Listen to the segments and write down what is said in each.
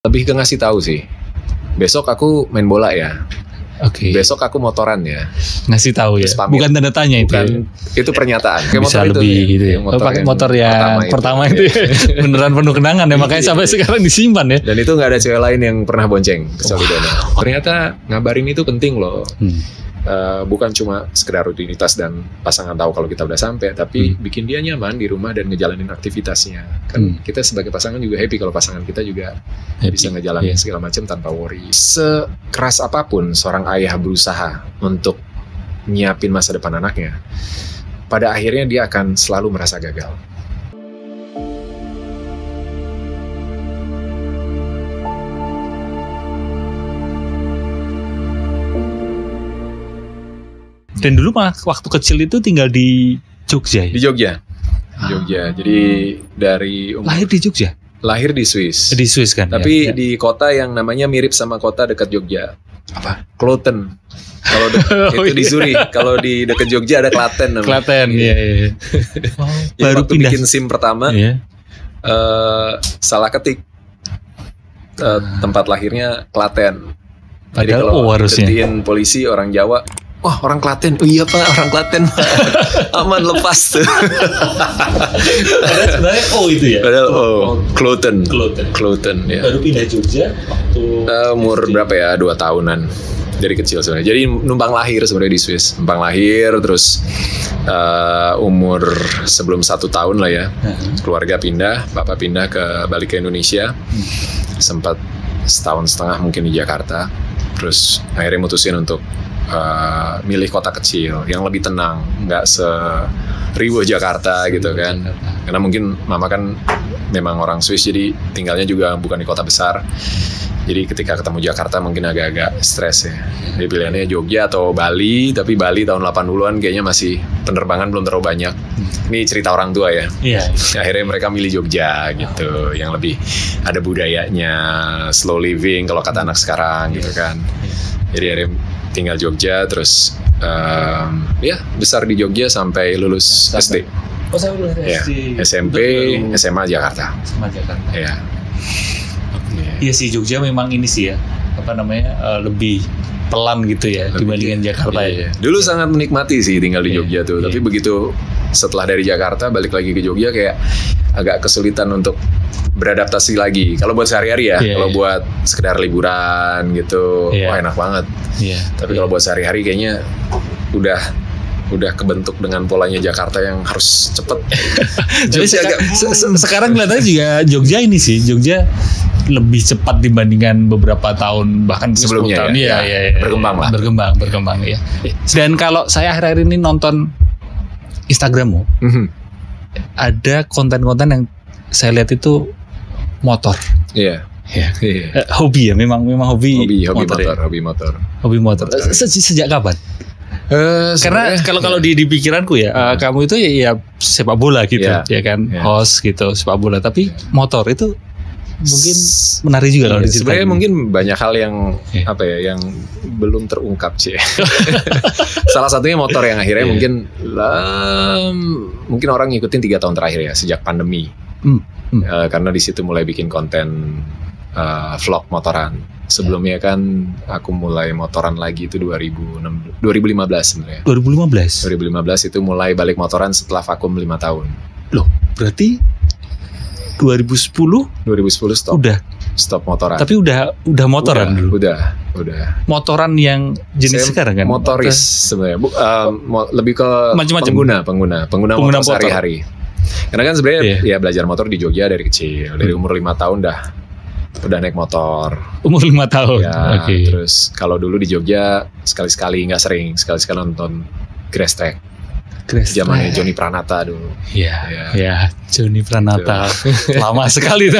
Lebih ke ngasih tahu sih. Besok aku main bola ya. Oke. Besok aku motoran ya. Ngasih tahu ya. Bukan tanda tanya itu. Bukan, itu pernyataan. Kayak bisa motor lebih itu, gitu ya. Pakai motor yang pertama itu ya. Beneran penuh kenangan ya. Makanya sampai sekarang disimpan ya. Dan itu nggak ada cewek lain yang pernah bonceng kecuali Dona. Ternyata ngabarin itu penting loh. Bukan cuma sekedar rutinitas dan pasangan tahu kalau kita udah sampai, tapi bikin dia nyaman di rumah dan ngejalanin aktivitasnya. Kan kita sebagai pasangan juga happy kalau pasangan kita juga bisa ngejalanin segala macam tanpa worry. Sekeras apapun seorang ayah berusaha untuk nyiapin masa depan anaknya, pada akhirnya dia akan selalu merasa gagal. Dan dulu waktu kecil itu tinggal di Jogja ya? Di Jogja. Jadi dari lahir di Jogja? Lahir di Swiss. Di Swiss kan? Tapi di kota yang namanya mirip sama kota dekat Jogja. Apa? Kloten. Kalau itu di Zurich. Kalau di dekat Jogja ada Klaten namanya. Klaten, iya. Baru waktu bikin SIM pertama, salah ketik. Tempat lahirnya Klaten. Jadi kalau diketiin polisi orang Jawa, wah orang Klaten, oh iya Pak, orang Klaten Pak, aman lepas tuh. Padahal sebenarnya itu ya. Padahal Kloten ya. Baru pindah Jogja waktu umur berapa ya, 2 tahunan dari kecil sebenarnya. Jadi numpang lahir sebenarnya di Swiss, numpang lahir terus umur sebelum 1 tahun lah ya, keluarga pindah, bapak pindah balik ke Indonesia, sempat 1,5 tahun mungkin di Jakarta, terus akhirnya mutusin untuk milih kota kecil yang lebih tenang, nggak seriuh Jakarta gitu kan. Karena mungkin mama kan memang orang Swiss, jadi tinggalnya juga bukan di kota besar. Jadi ketika ketemu Jakarta mungkin agak-agak stres ya. Jadi pilihannya Jogja atau Bali, tapi Bali tahun 80-an kayaknya masih penerbangan belum terlalu banyak. Ini cerita orang tua ya. Iya. Akhirnya mereka milih Jogja gitu, yang lebih ada budayanya, slow living kalau kata anak sekarang gitu kan. Jadi akhirnya tinggal Jogja, terus besar di Jogja sampai lulus SD. Oh, saya lulus SD. SMP, SMA Jakarta. Iya. Iya sih, Jogja memang ini sih ya, apa namanya, lebih pelan gitu ya dibandingkan Jakarta ya. Dulu sangat menikmati sih tinggal di Jogja tuh, tapi begitu setelah dari Jakarta balik lagi ke Jogja kayak agak kesulitan untuk beradaptasi lagi. Kalau buat sehari-hari ya, kalau buat sekedar liburan gitu, wah enak banget. Tapi kalau buat sehari-hari kayaknya udah kebentuk dengan polanya Jakarta yang harus cepet. Jadi sekarang kelihatannya juga Jogja ini sih, Jogja lebih cepat dibandingkan beberapa tahun bahkan sebelumnya. Iya. Berkembang ya. Dan kalau saya akhir-akhir ini nonton Instagrammu, ada konten-konten yang saya lihat itu motor. Iya. Hobi ya, memang hobi motor. Hobi motor. Sejak kapan? Karena kalau di pikiranku ya, kamu itu ya sepak bola gitu, ya kan, host gitu sepak bola. Tapi motor itu mungkin menarik juga kalau diceritain. Sebenarnya mungkin banyak hal yang yang belum terungkap sih. Salah satunya motor yang akhirnya mungkin orang ngikutin 3 tahun terakhir ya, sejak pandemi. Karena di situ mulai bikin konten vlog motoran. Sebelumnya kan aku mulai motoran lagi itu 2015 sebenarnya. 2015 itu mulai balik motoran setelah vakum 5 tahun. Loh, berarti 2010 stop. Stop motoran. Tapi udah motoran dulu. Udah. Motoran yang jenis sekarang kan? Motoris sebenarnya. Lebih ke macam-macam. Pengguna motor sehari-hari. Karena kan sebenarnya ya belajar motor di Jogja dari kecil. Dari umur 5 tahun udah naik motor. Umur 5 tahun. Ya, terus kalau dulu di Jogja sekali-sekali, nggak sering, sekali-sekali nonton Grass Track. Zamannya Johnny Pranata dulu. Iya, Johnny Pranata. Lama sekali tuh.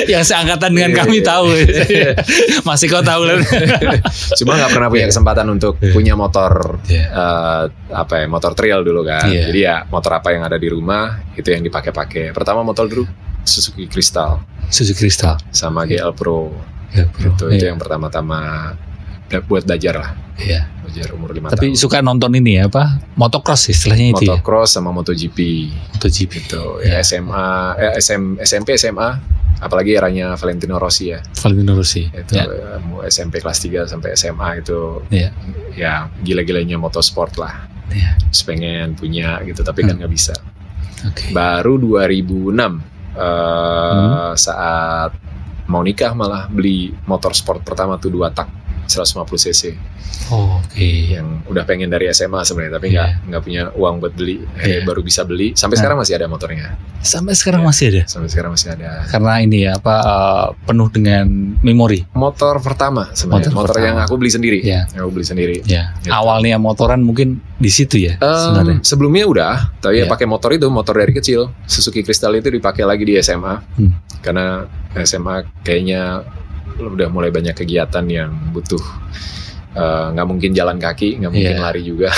Yang seangkatan dengan kami tahu. Masih kau tahu lah. Cuma nggak pernah punya kesempatan untuk punya motor motor trail dulu kan. Jadi ya motor apa yang ada di rumah itu yang dipakai. Pertama motor dulu Suzuki Crystal sama GL Pro. Itu yang pertama-tama buat belajar lah. Belajar umur 5 tahun. Tapi suka nonton ini ya, motocross istilahnya itu. Motocross sama MotoGP. Itu SMA, SMP, SMA apalagi eranya Valentino Rossi ya. Valentino Rossi. Itu SMP kelas 3 sampai SMA itu ya gila-gilanya motorsport lah. Terus pengen punya gitu tapi kan nggak bisa. Baru 2006 saat mau nikah malah beli motorsport pertama tuh 2 tak 150 cc. Yang udah pengen dari SMA sebenarnya tapi nggak punya uang buat beli. Baru bisa beli. Sampai sekarang masih ada motornya. Sampai sekarang masih ada. Sampai sekarang masih ada. Karena ini ya penuh dengan memori. Motor pertama sebenarnya. Motor yang aku beli sendiri. Yang aku beli sendiri. Gitu. Awalnya motoran mungkin di situ ya. Sebenarnya. Sebelumnya udah, tapi pakai motor itu motor dari kecil. Suzuki Crystal itu dipakai lagi di SMA. Karena SMA kayaknya udah mulai banyak kegiatan yang butuh nggak mungkin jalan kaki, nggak mungkin lari juga.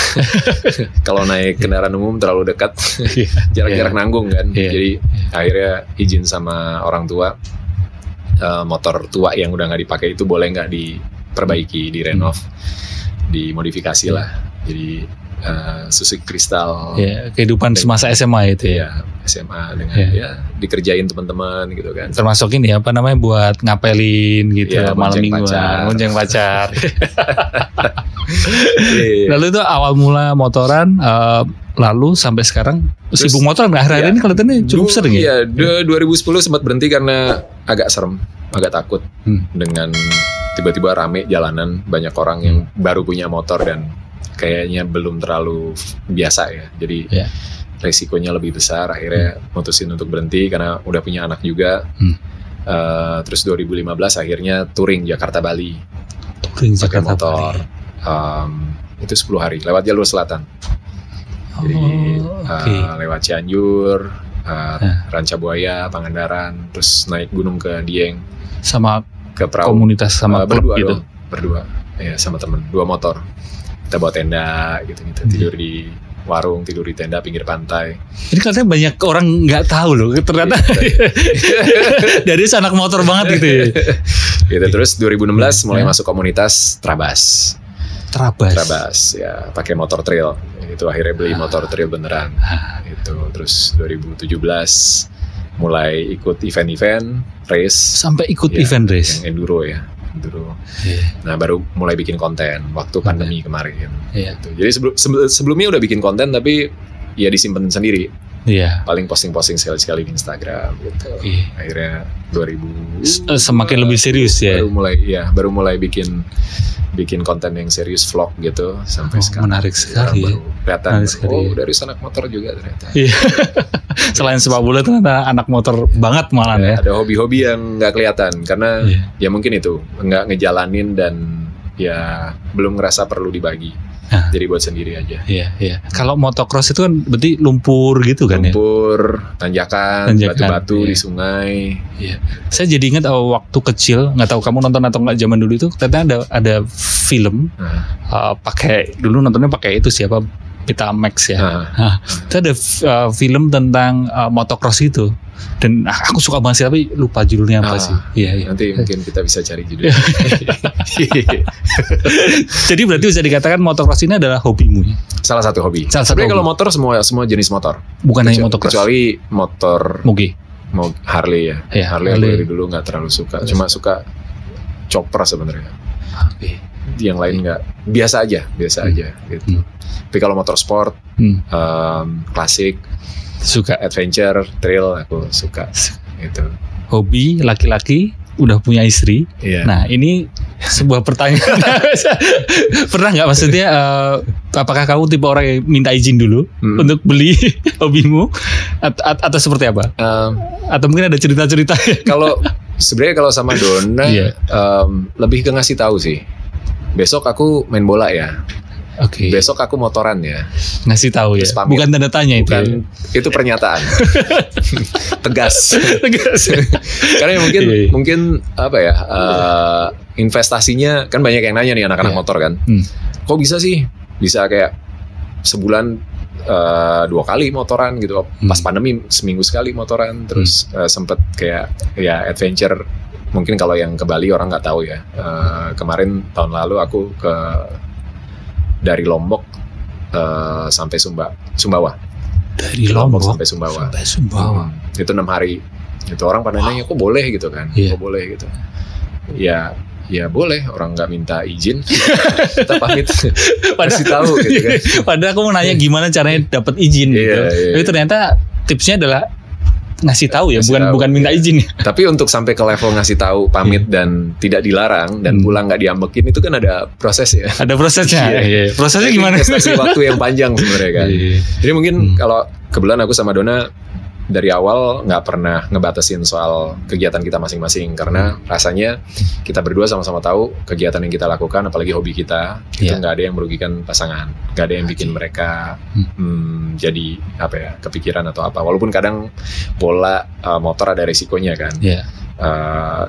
Kalau naik kendaraan umum terlalu dekat, jarak-jarak nanggung kan. Jadi akhirnya izin sama orang tua, motor tua yang udah nggak dipakai itu boleh nggak diperbaiki, direnov, dimodifikasi lah. Jadi Suzuki Crystal. Kehidupan semasa SMA itu ya. SMA dengan dikerjain teman-teman gitu kan. Termasuk ini apa namanya buat ngapelin gitu malam mingguan, monceng pacar. Lalu itu awal mula motoran, lalu sampai sekarang sibuk motoran akhir-akhir ini kelihatannya cukup sering ya. Iya, 2010 sempat berhenti karena agak serem, agak takut dengan tiba-tiba rame jalanan, banyak orang yang baru punya motor dan kayaknya belum terlalu biasa ya. Jadi resikonya lebih besar, akhirnya mutusin untuk berhenti karena udah punya anak juga. Terus 2015 akhirnya touring Jakarta Bali, pakai motor. Itu 10 hari lewat jalur selatan. Jadi lewat Cianjur, Rancabuaya, Pangandaran, terus naik gunung ke Dieng sama ke perahu. Komunitas sama berdua gitu. Berdua ya, sama temen 2 motor. Kita bawa tenda gitu-gitu, tidur di warung, tidur di tenda pinggir pantai. Ini katanya banyak orang nggak tahu loh, ternyata dari anak motor banget gitu ya. Gitu, terus 2016 mulai masuk komunitas Trabas ya, pakai motor trail. Itu akhirnya beli motor trail beneran. Itu terus 2017 mulai ikut event-event race. Sampai ikut event race. Yang enduro ya. Nah baru mulai bikin konten waktu pandemi kemarin. Gitu. Jadi sebelumnya udah bikin konten tapi ya disimpan sendiri. Paling posting-posting sekali-sekali di Instagram gitu. Akhirnya 2000 semakin lebih serius ya. Baru mulai bikin konten yang serius, vlog gitu sampai sekarang. Menarik sekali. Baru kelihatan dari anak motor juga ternyata. Selain sepak bola ternyata anak motor banget malah ya. Ada hobi-hobi yang nggak kelihatan karena ya mungkin itu nggak ngejalanin dan ya belum ngerasa perlu dibagi. Jadi buat sendiri aja. Kalau motocross itu kan berarti lumpur gitu kan ya? Lumpur, tanjakan, batu-batu di sungai. Saya jadi ingat waktu kecil, nggak tahu kamu nonton atau nggak zaman dulu itu, ternyata ada film pakai dulu nontonnya pakai itu siapa? Betamax ya. Itu ada film tentang motocross itu. Dan aku suka banget sih tapi lupa judulnya apa sih. Nanti mungkin kita bisa cari judulnya. Jadi berarti bisa dikatakan motocross ini adalah hobimu ya? Salah satu hobi. Sebenarnya kalau motor semua jenis motor. Bukan hanya motocross. Kecuali motor Harley ya. Harley dari dulu nggak terlalu suka. Cuma suka chopper sebenarnya. Yang lain nggak, biasa aja gitu. Tapi kalau motorsport, klasik, suka adventure, trail aku suka. Gitu. Hobi laki-laki udah punya istri. Nah ini sebuah pertanyaan. Pernah nggak maksudnya? Apakah kamu tipe orang yang minta izin dulu untuk beli hobimu atau seperti apa? Atau mungkin ada cerita-cerita? Sebenarnya kalau sama Donna lebih ke ngasih tahu sih. Besok aku main bola ya. Besok aku motoran ya. Ngasih tahu ya. Bukan tanda tanya itu. Itu pernyataan. Tegas. Karena mungkin apa ya? Investasinya kan banyak yang nanya nih anak-anak motor kan. Kok bisa sih? Bisa kayak sebulan 2 kali motoran gitu. Pas pandemi seminggu sekali motoran. Terus sempet kayak ya adventure. Mungkin kalau yang ke Bali orang nggak tahu ya. Kemarin tahun lalu aku dari Lombok sampai Sumbawa. Dari Lombok sampai Sumbawa. Itu 6 hari Gitu orang pada nanya kok boleh gitu kan, kok boleh gitu. Ya boleh, orang nggak minta izin, kita pamit, kasih tahu gitu kan. Padahal aku mau nanya gimana caranya dapat izin gitu. Tapi ternyata tipsnya adalah ngasih tahu ya, bukan minta izin ya. Tapi untuk sampai ke level ngasih tahu, pamit dan tidak dilarang dan pulang nggak diambekin itu kan ada proses ya. Ada prosesnya. Prosesnya gimana? Investasi waktu yang panjang sebenarnya kan. Jadi mungkin kalau kebetulan aku sama Dona dari awal nggak pernah ngebatasin soal kegiatan kita masing-masing karena rasanya kita berdua sama-sama tahu kegiatan yang kita lakukan, apalagi hobi kita itu nggak ada yang merugikan pasangan, nggak ada yang bikin mereka jadi kepikiran atau apa. Walaupun kadang bola motor ada resikonya kan.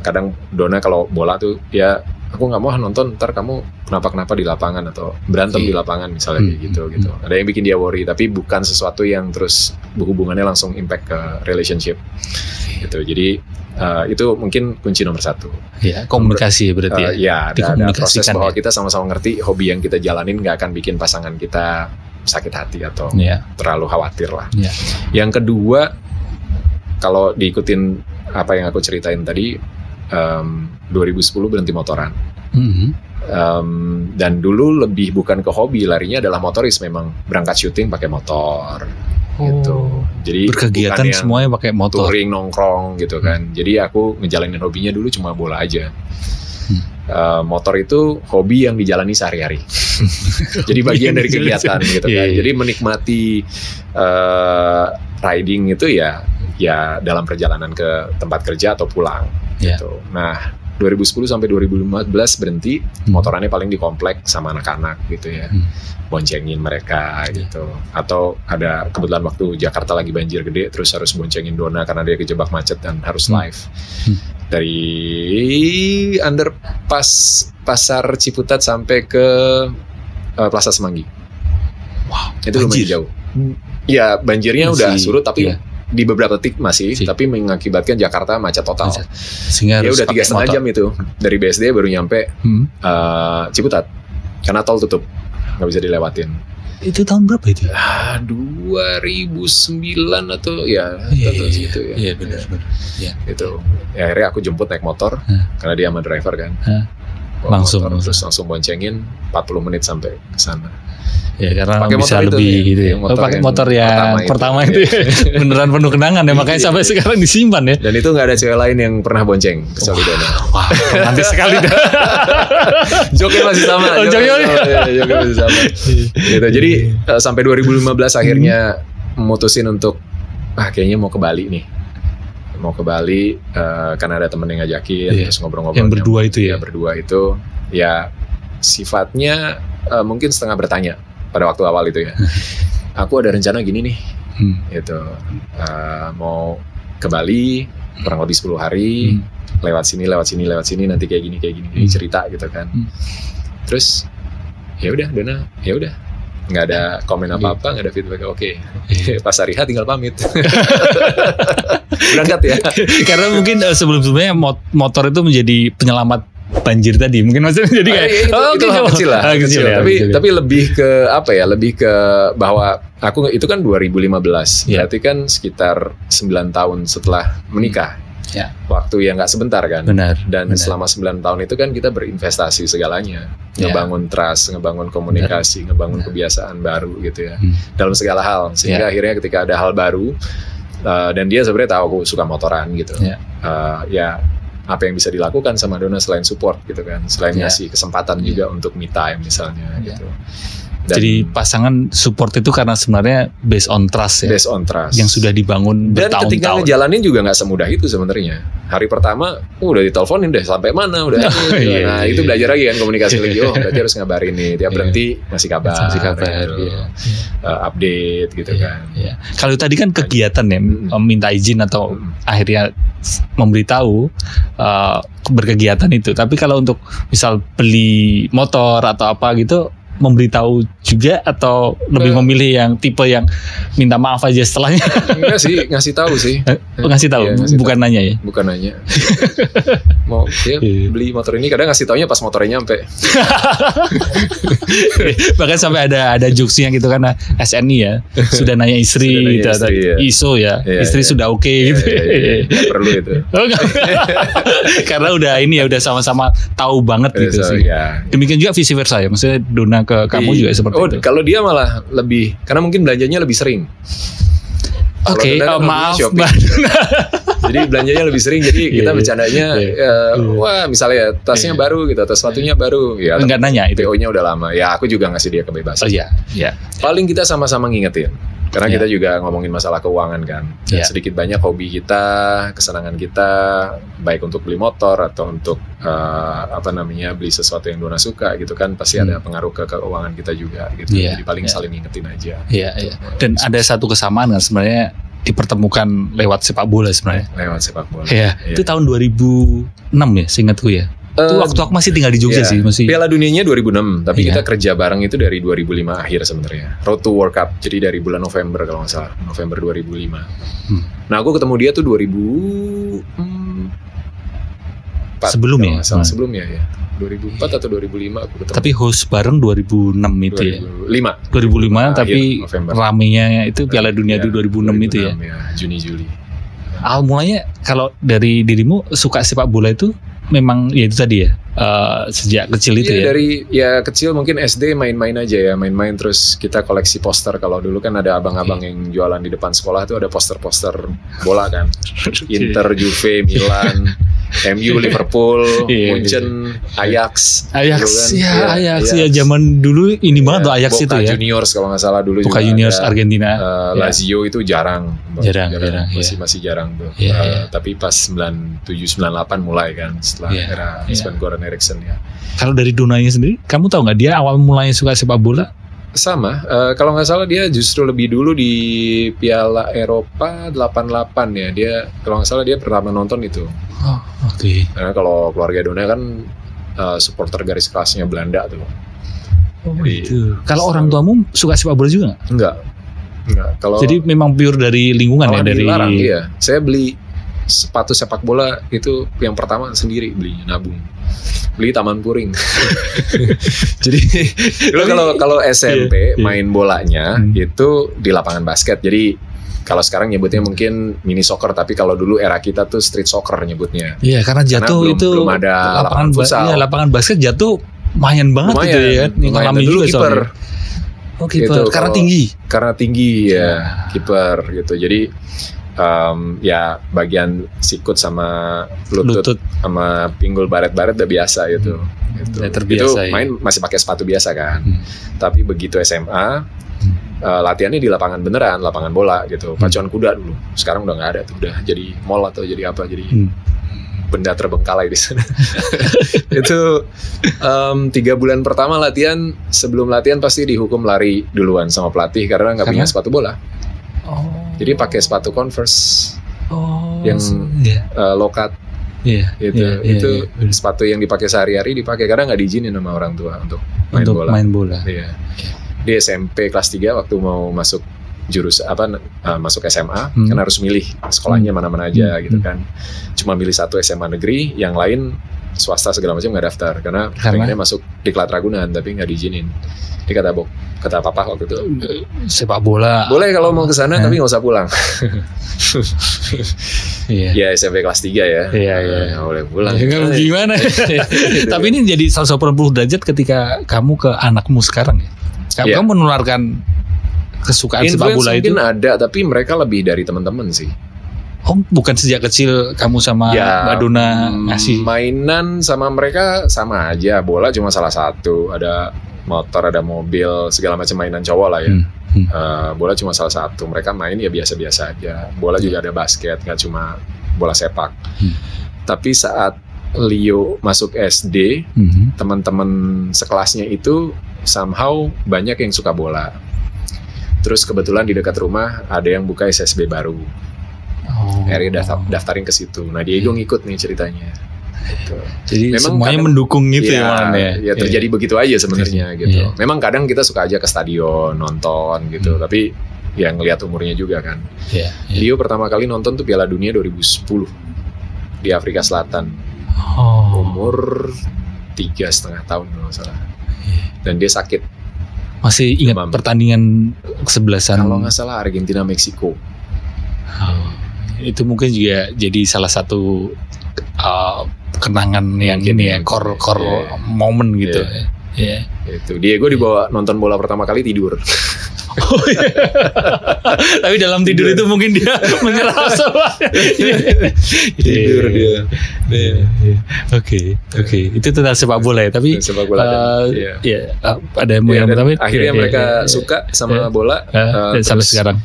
Kadang Dona kalau bola tuh ya aku nggak mau nonton, ntar kamu kenapa di lapangan atau berantem di lapangan misalnya kayak gitu. Ada yang bikin dia worry, tapi bukan sesuatu yang terus berhubungannya langsung impact ke relationship gitu. Jadi itu mungkin kunci nomor 1. Komunikasi berarti ada proses bahwa kita sama-sama ngerti hobi yang kita jalanin nggak akan bikin pasangan kita sakit hati atau terlalu khawatir lah. Yang kedua, kalau diikutin apa yang aku ceritain tadi, 2010 berhenti motoran. Dan dulu lebih bukan ke hobi, larinya adalah motoris, memang berangkat syuting pakai motor gitu. Jadi berkegiatan semuanya pakai motor, touring, nongkrong gitu kan. Jadi aku ngejalanin hobinya dulu cuma bola aja. Motor itu hobi yang dijalani sehari-hari. Jadi bagian dari kegiatan gitu kan. Jadi menikmati riding itu ya dalam perjalanan ke tempat kerja atau pulang gitu. Nah 2010 sampai 2015 berhenti, motorannya paling di komplek sama anak-anak gitu ya, boncengin mereka gitu. Atau ada kebetulan waktu Jakarta lagi banjir gede, terus harus boncengin Dona karena dia kejebak macet dan harus live dari underpass Pasar Ciputat sampai ke Plaza Semanggi. Wow, itu lumayan jauh. Ya banjirnya udah surut tapi di beberapa titik masih, tapi mengakibatkan Jakarta macet total. Sehingga ya udah 3,5 jam itu dari BSD baru nyampe Ciputat karena tol tutup, nggak bisa dilewatin. Itu tahun berapa itu? 2009 atau gitu ya. Iya benar. Itu ya, akhirnya aku jemput naik motor karena dia sama driver kan. Langsung boncengin 40 menit sampai ke sana. Ya karena pake bisa lebih gitu ya. Pakai motor yang pertama itu beneran penuh kenangan ya, makanya sampai sekarang disimpan ya. Dan itu nggak ada cewek lain yang pernah bonceng kecuali Dona. Wah, romantis sekali dah. Joknya masih sama. Joknya masih sama. Gitu. Jadi sampai 2015 akhirnya memutusin untuk kayaknya mau ke Bali nih. Mau ke Bali karena ada temen yang ngajakin, terus ngobrol-ngobrol. Yang berdua itu ya. Berdua itu ya sifatnya mungkin setengah bertanya pada waktu awal itu ya. Aku ada rencana gini nih, gitu. Mau ke Bali kurang lebih 10 hari, lewat sini nanti kayak gini cerita gitu kan. Terus ya udah Dona, ya udah nggak ada komen apa-apa, nggak ada feedback. Oke. Pas hari H tinggal pamit. Berangkat ya. Karena mungkin sebelum-sebelumnya motor itu menjadi penyelamat banjir tadi, mungkin maksudnya jadi kayak itu kecil lah. Tapi lebih ke lebih ke bahwa aku itu kan 2015, berarti kan sekitar 9 tahun setelah menikah. Waktu yang nggak sebentar kan. Dan selama 9 tahun itu kan kita berinvestasi segalanya, ngebangun trust, ngebangun komunikasi, ngebangun kebiasaan baru gitu ya, dalam segala hal. Sehingga akhirnya ketika ada hal baru, dan dia sebenarnya tahu aku suka motoran gitu, apa yang bisa dilakukan sama Dona selain support gitu kan, selain ngasih kesempatan juga untuk me time misalnya gitu. Dan jadi pasangan support itu karena sebenarnya based on trust ya. Based on trust yang sudah dibangun bertahun-tahun. Dan ketika ngejalanin juga nggak semudah itu sebenarnya. Hari pertama udah diteleponin deh sampai mana udah. Itu belajar lagi kan, komunikasi lagi. Berarti harus ngabarin nih, tiap berhenti masih kabar update gitu kan. Kalau tadi kan kegiatan ya, minta izin atau akhirnya memberitahu berkegiatan itu. Tapi kalau untuk misal beli motor atau apa gitu, memberitahu juga atau lebih memilih yang tipe yang minta maaf aja setelahnya? Enggak sih, ngasih tahu sih. Ngasih tahu, bukan nanya ya? Bukan nanya. Mau ya, beli motor ini kadang ngasih taunya pas motornya nyampe. Bahkan sampai ada jokesnya gitu kan, SNI ya sudah nanya istri, ISO ya, istri sudah oke gitu. Nggak perlu itu. Karena udah ini ya, udah sama-sama tahu banget gitu sih. Demikian juga vice versa ya, maksudnya Dona ke kamu juga seperti itu. Kalau dia malah lebih, karena mungkin belanjanya lebih sering. Oke, maaf Mbak. Jadi belanjanya lebih sering, jadi kita bercandanya, wah misalnya tasnya baru gitu, atau sepatunya baru, ya nggak nanya itu. PO-nya udah lama, ya aku juga ngasih dia kebebasan. Oh iya. Paling kita sama-sama ngingetin, karena kita juga ngomongin masalah keuangan kan. Sedikit banyak hobi kita, kesenangan kita, baik untuk beli motor atau untuk beli sesuatu yang Dona suka gitu kan, pasti ada pengaruh ke keuangan kita juga gitu. Jadi paling saling ngingetin aja. Dan ada satu kesamaan kan sebenarnya, dipertemukan lewat sepak bola sebenarnya. Lewat sepak bola. Itu tahun 2006 ya, seingatku ya. Itu waktu aku masih tinggal di Jogja sih, masih. Piala Dunianya 2006, tapi kita kerja bareng itu dari 2005 akhir sebenarnya. Road to World Cup, jadi dari bulan November kalau nggak salah, November 2005. Nah aku ketemu dia tuh 2004. Sebelumnya? Sebelumnya ya. 2004 atau 2005 aku ketemu. Tapi host bareng 2006 itu 2005. 2005 tapi ramenya itu Piala Dunia 2006 itu ya. Juni-Juli. Awal mulanya kalau dari dirimu suka sepak bola itu memang ya itu tadi ya, sejak kecil itu ya? Dari kecil mungkin SD main-main aja ya, main-main terus kita koleksi poster. Kalau dulu kan ada abang-abang yang jualan di depan sekolah tuh ada poster-poster bola kan. Inter, Juve, Milan, MU, Liverpool, Munchen, Ajax. Ajax ya zaman dulu ini banget tuh Ajax itu ya. Boca Juniors kalau nggak salah dulu Boca juga. Juniors Argentina. Lazio itu jarang. Masih jarang tuh. Tapi pas 97-98 mulai kan setelah era Sven-Goran Eriksson ya. Kalau dari Donanya sendiri, kamu tahu nggak dia awal mulanya suka sepak bola? Sama, kalau nggak salah dia justru lebih dulu di Piala Eropa 88 ya. Dia kalau nggak salah dia pertama nonton itu. Oke. Karena kalau keluarga Dona kan supporter garis kerasnya Belanda tuh. Gitu. Kalau orang tuamu suka sepak bola juga nggak? Enggak. Kalau jadi memang pure dari lingkungan ya, dari dilarang, iya. Saya beli sepatu sepak bola itu yang pertama sendiri beli, nabung. Beli Taman Puring. Jadi kalau SMP main bolanya itu di lapangan basket. Jadi kalau sekarang nyebutnya mungkin mini soccer, tapi kalau dulu era kita tuh street soccer nyebutnya. Iya, karena jatuh belum ada lapangan futsal. Iya, lapangan basket jatuh lumayan banget gitu ya. Ngalamin juga kiper. Kiper. Karena tinggi. Karena tinggi ya, kiper gitu. Jadi bagian sikut sama lutut sama pinggul baret-baret udah biasa gitu. Itu main masih pakai sepatu biasa kan. Tapi begitu SMA latihannya di lapangan beneran, lapangan bola gitu. Pacuan kuda dulu. Sekarang udah nggak ada tuh, udah jadi mall atau jadi apa, jadi benda terbengkalai di sana. Itu 3 bulan pertama latihan, sebelum latihan pasti dihukum lari duluan sama pelatih karena nggak punya sepatu bola. Jadi pakai sepatu Converse yang lokat. Itu sepatu yang dipakai sehari-hari dipakai karena nggak diizinin sama orang tua untuk main bola. Iya. Di SMP kelas 3 waktu mau masuk masuk SMA kan harus milih sekolahnya mana-mana aja gitu kan. Cuma milih satu SMA negeri, yang lain swasta segala macam nggak daftar karena pengennya masuk Diklat Ragunan tapi nggak diizinin. Dia kata papa waktu itu, sepak bola boleh kalau mau ke sana tapi nggak usah pulang. Ya SMP kelas 3 ya. Nggak boleh pulang. Gimana? Tapi ini jadi 180 derajat ketika kamu ke anakmu sekarang ya. Kamu menularkan kesukaan sepak bola itu? Mungkin ada, tapi mereka lebih dari teman-teman sih. Bukan sejak kecil kamu sama Mbak Dona ngasih mainan sama mereka sama aja. Bola cuma salah satu. Ada motor, ada mobil, segala macam mainan cowok lah ya. Bola cuma salah satu. Mereka main ya biasa-biasa aja. Bola juga ada basket, nggak cuma bola sepak. Tapi saat Leo masuk SD, teman-teman sekelasnya itu somehow banyak yang suka bola. Terus kebetulan di dekat rumah ada yang buka SSB baru. Akhirnya daftarin ke situ. Nah Diego ngikut nih ceritanya. Gitu. Jadi memang semuanya mendukung gitu ya terjadi begitu aja sebenarnya gitu. Memang kadang kita suka aja ke stadion nonton gitu, tapi yang ngelihat umurnya juga kan. Leo pertama kali nonton tuh Piala Dunia 2010 di Afrika Selatan. Umur 3,5 tahun kalau nggak salah. Dan dia sakit. Masih ingat pertandingan kesebelasan? Kalau nggak salah Argentina Meksiko. Itu mungkin juga jadi salah satu kenangan yang ini ya, core momen gitu. Itu Diego dibawa nonton bola pertama kali tidur. Tapi dalam tidur itu mungkin dia menyerah semua. Tidur dia. Oke. Itu tentang sepak bola ya. Tapi sepak bola ada yang dan akhirnya mereka suka sama bola sampai sekarang.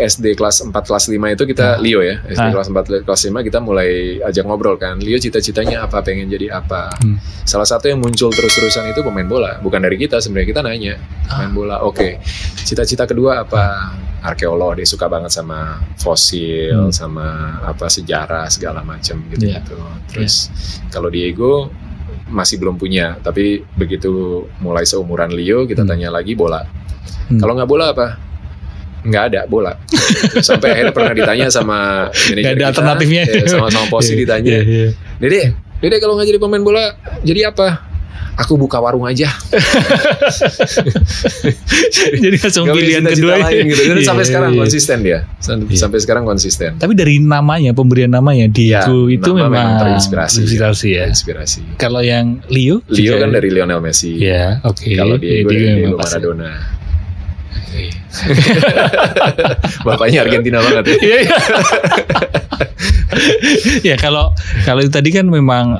SD kelas 4 kelas 5 itu kita Leo ya. SD kelas 4 kelas 5 kita mulai ajak ngobrol kan. Leo cita-citanya apa, pengen jadi apa. Salah satu yang muncul terus-terusan itu pemain bola. Bukan dari kita sebenarnya, kita nanya pemain bola. Oke. Cita-cita kedua apa? Arkeolog, dia suka banget sama fosil, sama apa sejarah segala macam gitu. Terus kalau Diego masih belum punya, tapi begitu mulai seumuran Leo kita tanya lagi bola. Kalau nggak bola apa? Nggak ada bola. Sampai akhirnya pernah ditanya sama manajer kita, alternatifnya. Sama Posi ditanya, Dede kalau nggak jadi pemain bola jadi apa? Aku buka warung aja. Jadi langsung pilihan kedua gitu. Dan sampai sekarang konsisten dia. Sampai sekarang konsisten. Tapi dari namanya, pemberian namanya Diego itu memang terinspirasi ya. Inspirasi. Kalau yang Leo kan dari Lionel Messi. Ya, oke. Kalau Diego Maradona. Bapaknya Argentina banget ya. Ya kalau itu tadi kan memang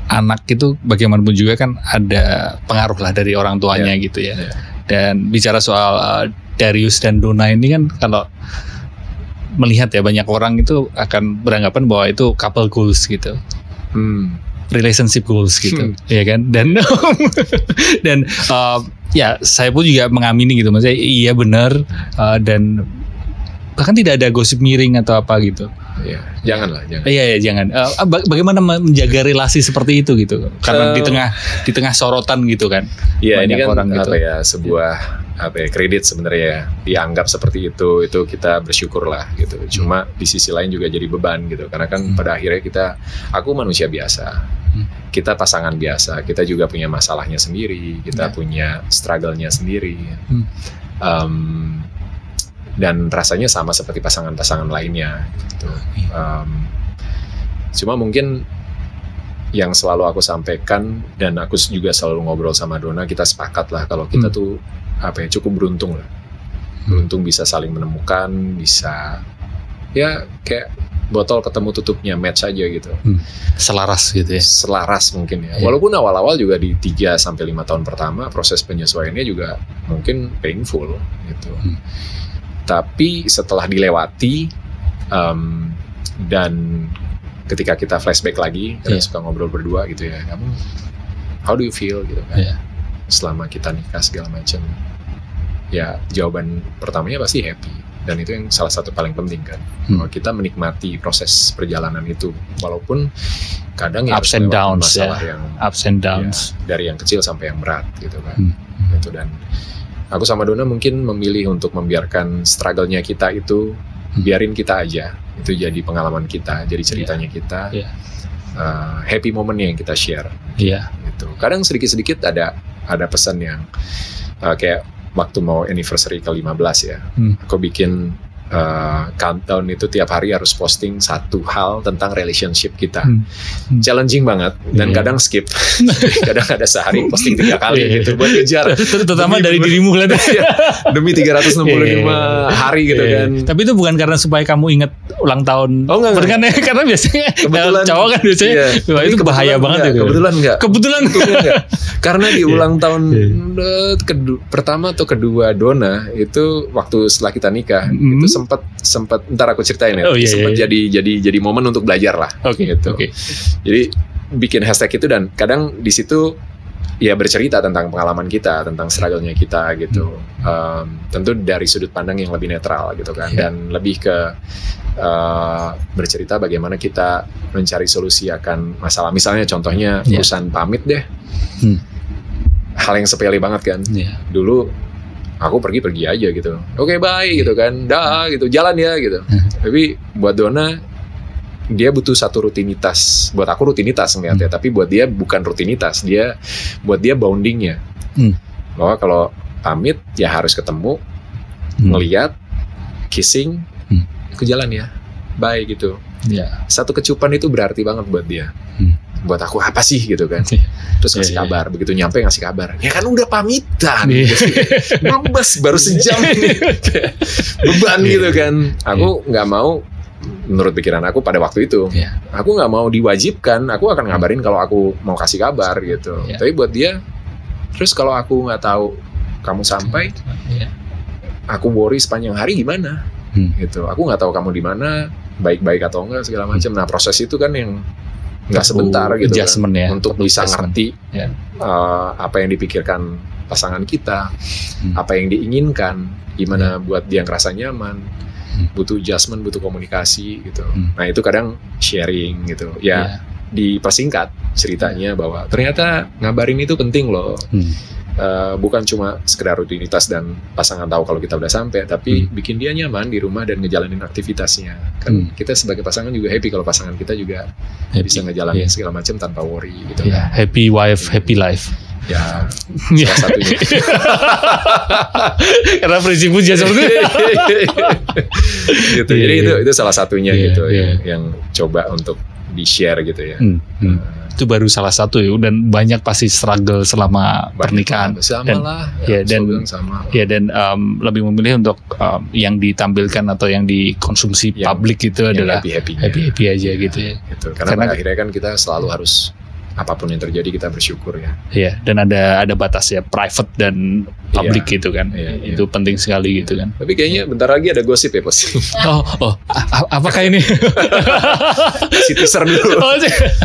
anak itu bagaimanapun juga kan ada pengaruh lah dari orang tuanya gitu ya. Dan bicara soal Darius dan Donna ini kan kalau melihat ya banyak orang itu akan beranggapan bahwa itu couple goals gitu. Relationship goals gitu. Ya kan? Dan ya saya pun juga mengamini gitu. Maksudnya iya benar dan bahkan tidak ada gosip miring atau apa gitu. Iya, jangan. Iya, jangan. Bagaimana menjaga relasi seperti itu gitu? Karena di tengah sorotan gitu kan. Iya, ini kan orang gitu. Sebuah kredit sebenarnya ya. Dianggap seperti itu kita bersyukur lah gitu. Cuma di sisi lain juga jadi beban gitu. Karena kan pada akhirnya aku manusia biasa. Kita pasangan biasa. Kita juga punya masalahnya sendiri. Kita punya struggle-nya sendiri. Dan rasanya sama seperti pasangan-pasangan lainnya gitu. Cuma mungkin yang selalu aku sampaikan dan aku juga selalu ngobrol sama Donna, kita sepakat lah kalau kita tuh cukup beruntung lah. Beruntung bisa saling menemukan, bisa ya kayak botol ketemu tutupnya, match aja gitu. Selaras gitu ya. Selaras mungkin ya. Walaupun awal-awal juga di 3 sampai 5 tahun pertama proses penyesuaiannya juga mungkin painful gitu. Tapi setelah dilewati dan ketika kita flashback lagi, kita suka ngobrol berdua gitu ya, kamu how do you feel gitu kan? Selama kita nikah segala macam, ya jawaban pertamanya pasti happy. Dan itu yang salah satu paling penting kan, kalau kita menikmati proses perjalanan itu, walaupun kadang ya ups and downs yang ups and downs dari yang kecil sampai yang berat gitu kan. Gitu. Dan aku sama Donna mungkin memilih untuk membiarkan struggle-nya kita itu, biarin kita aja, itu jadi pengalaman kita, jadi ceritanya kita, happy moment yang kita share. Gitu. Kadang sedikit-sedikit ada pesan yang kayak waktu mau anniversary ke-15 ya, aku bikin countdown itu tiap hari harus posting satu hal tentang relationship kita. Challenging banget dan kadang skip. Kadang ada sehari posting 3 kali gitu buat kejar. Terutama dari dirimu kan. Demi 365 hari gitu kan. Tapi itu bukan karena supaya kamu ingat ulang tahun. Oh enggak. Karena biasanya cowok kan biasanya itu bahaya banget itu. Kebetulan enggak. Karena di ulang tahun pertama atau kedua Donna itu waktu setelah kita nikah itu sempat ntar aku ceritain ya. Sempat jadi momen untuk belajar lah. Gitu. Jadi bikin hashtag itu dan kadang di situ ya bercerita tentang pengalaman kita, tentang struggle-nya kita gitu. Tentu dari sudut pandang yang lebih netral gitu kan, dan lebih ke bercerita bagaimana kita mencari solusi akan masalah. Misalnya contohnya urusan pamit deh, hal yang sepele banget kan. Dulu aku pergi aja gitu, oke bye gitu kan, dah gitu, jalan ya gitu. Tapi buat Donna, dia butuh satu rutinitas. Buat aku rutinitas ngeliatnya, tapi buat dia bukan rutinitas. Buat dia boundingnya. Bahwa kalau pamit ya harus ketemu, ngeliat, kissing, ke jalan ya, bye gitu. Satu kecupan itu berarti banget buat dia. Buat aku apa sih gitu kan. Terus ngasih kabar, begitu nyampe ngasih kabar. Ya kan udah pamitan. Belum baru sejam ini. Beban gitu kan. Aku nggak mau. Menurut pikiran aku pada waktu itu, aku nggak mau diwajibkan. Aku akan ngabarin kalau aku mau kasih kabar gitu. Tapi buat dia, terus kalau aku nggak tahu kamu sampai, aku worry sepanjang hari gimana? Gitu. Aku nggak tahu kamu di mana, baik-baik atau enggak segala macam. Nah proses itu kan yang nggak sebentar gitu kan, untuk bisa ngerti apa yang dipikirkan pasangan kita, apa yang diinginkan, gimana buat dia ngerasa nyaman. Butuh adjustment, butuh komunikasi gitu. Nah itu kadang sharing gitu. Dipersingkat ceritanya bahwa ternyata ngabarin itu penting loh. Bukan cuma sekedar rutinitas dan pasangan tahu kalau kita udah sampai, tapi bikin dia nyaman di rumah dan ngejalanin aktivitasnya. Kan kita sebagai pasangan juga happy kalau pasangan kita juga bisa ngejalanin segala macam tanpa worry gitu. Happy wife, happy life. Ya, salah satunya. Karena prinsipku juga seperti itu. Gitu. Jadi itu salah satunya gitu yang coba untuk di-share gitu ya. Itu baru salah satu ya, dan banyak pasti struggle selama pernikahan. Sama dan lebih memilih untuk yang ditampilkan atau yang dikonsumsi publik itu adalah happy aja gitu ya. Gitu. Karena akhirnya kan kita selalu harus apapun yang terjadi kita bersyukur ya. Iya, dan ada batas ya, private dan public gitu kan. Itu penting sekali gitu kan. Tapi kayaknya bentar lagi ada gosip ya, Bos. Apakah ini? Si teaser dulu.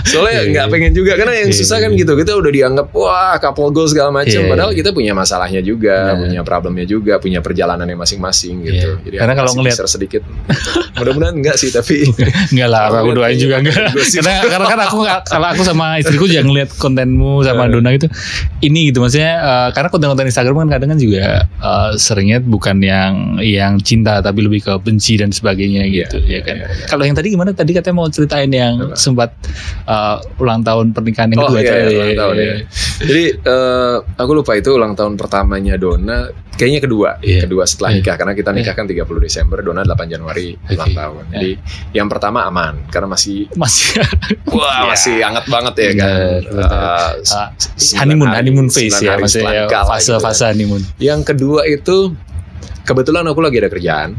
Soalnya nggak pengen juga, karena yang susah kan gitu. Kita udah dianggap wah couple goals segala macam, padahal kita punya masalahnya juga, punya problemnya juga, punya perjalanannya masing-masing gitu. Jadi karena kalau ngelihat sedikit, mudah-mudahan enggak sih, tapi enggak lah, aku doain juga enggak. Karena kan kalau aku sama istriku jangan ngelihat kontenmu sama Donna gitu. Ini gitu maksudnya, karena konten-konten Instagram kan kadang kan juga seringnya bukan yang cinta, tapi lebih ke benci dan sebagainya gitu ya kan. Kalau yang tadi gimana? Tadi katanya mau ceritain yang sempat ulang tahun pernikahan yang kedua. Ulang tahun ya. Jadi aku lupa itu ulang tahun pertamanya Donna, kayaknya kedua setelah nikah, karena kita nikah kan 30 Desember, Donna 8 Januari ulang tahun. Jadi yang pertama aman karena masih masih hangat banget ya kan. Honeymoon phase ya, maksudnya fase honeymoon. Yang kedua itu kebetulan aku lagi ada kerjaan,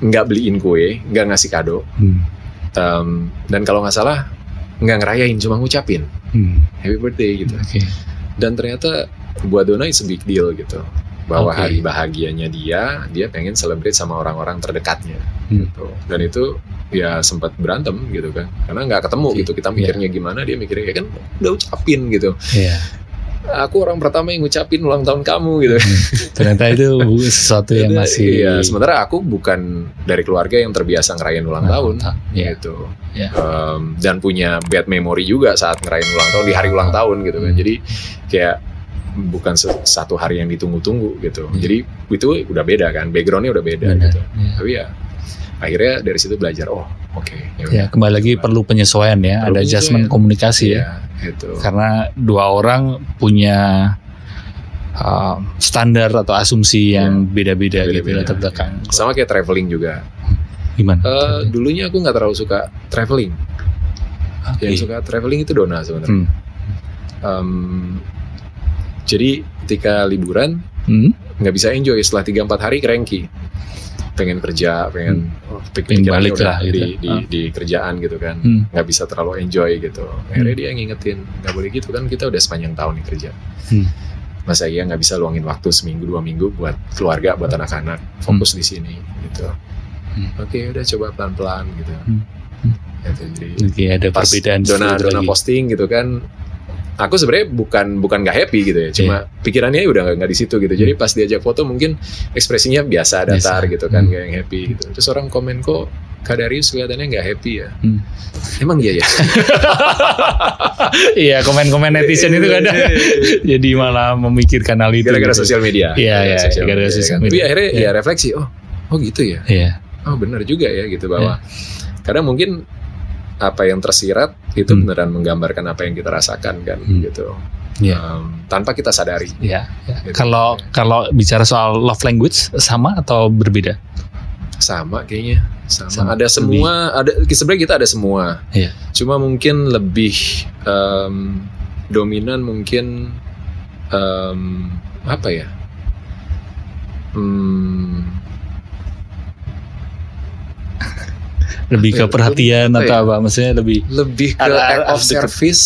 nggak beliin kue, nggak ngasih kado, dan kalau nggak salah nggak ngerayain, cuma ngucapin happy birthday gitu. Dan ternyata buat Donna it's a big deal gitu, bahwa hari bahagianya dia pengen celebrate sama orang-orang terdekatnya gitu. Dan itu ya sempat berantem gitu kan, karena nggak ketemu gitu. Kita mikirnya gimana, dia mikirnya ya kan udah ucapin gitu. Aku orang pertama yang ngucapin ulang tahun kamu gitu. Ternyata itu sesuatu yang masih. Sementara aku bukan dari keluarga yang terbiasa ngerayain ulang tahun gitu. Dan punya bad memory juga saat ngerayain ulang tahun di hari ulang tahun gitu kan. Jadi kayak bukan satu hari yang ditunggu-tunggu gitu. Jadi itu udah beda kan, backgroundnya udah beda gitu. Tapi ya akhirnya dari situ belajar, kembali lagi perlu penyesuaian ya, ada adjustment komunikasi ya. Gitu. Karena dua orang punya standar atau asumsi yang beda-beda gitu latar belakang. Sama kayak traveling juga. Gimana? Dulunya aku nggak terlalu suka traveling. Yang suka traveling itu Donna sebenarnya. Jadi ketika liburan nggak bisa enjoy, setelah 3-4 hari cranky, pengen kerja, pengen balik lah di kerjaan gitu kan, nggak bisa terlalu enjoy gitu. Akhirnya dia ngingetin nggak boleh gitu kan, kita udah sepanjang tahun nih kerja. Masa iya nggak bisa luangin waktu seminggu 2 minggu buat keluarga, buat anak-anak, fokus di sini gitu. Oke, udah coba pelan-pelan gitu. Jadi ada perbedaan. Donna posting gitu kan, aku sebenarnya bukan nggak happy gitu ya, cuma pikirannya udah nggak di situ gitu. Jadi pas diajak foto mungkin ekspresinya biasa datar gitu kan, kayak yang happy gitu. Terus orang komen, kok Kak Darius kelihatannya nggak happy ya. Emang iya ya. Iya, komen-komen netizen itu kadang jadi malah memikirkan hal itu. Gara-gara sosial media. Iya, gara-gara sosial media. Tapi akhirnya ya refleksi, oh gitu ya. Iya. Oh benar juga ya gitu, bahwa kadang mungkin apa yang tersirat itu beneran menggambarkan apa yang kita rasakan kan gitu. Tanpa kita sadari. Iya. Gitu. Kalau bicara soal love language sama atau berbeda? Sama kayaknya. Sama. Ada semua, sebenarnya kita ada semua. Iya. Cuma mungkin lebih dominan mungkin apa ya? Lebih ke perhatian atau apa? Maksudnya lebih ke act of service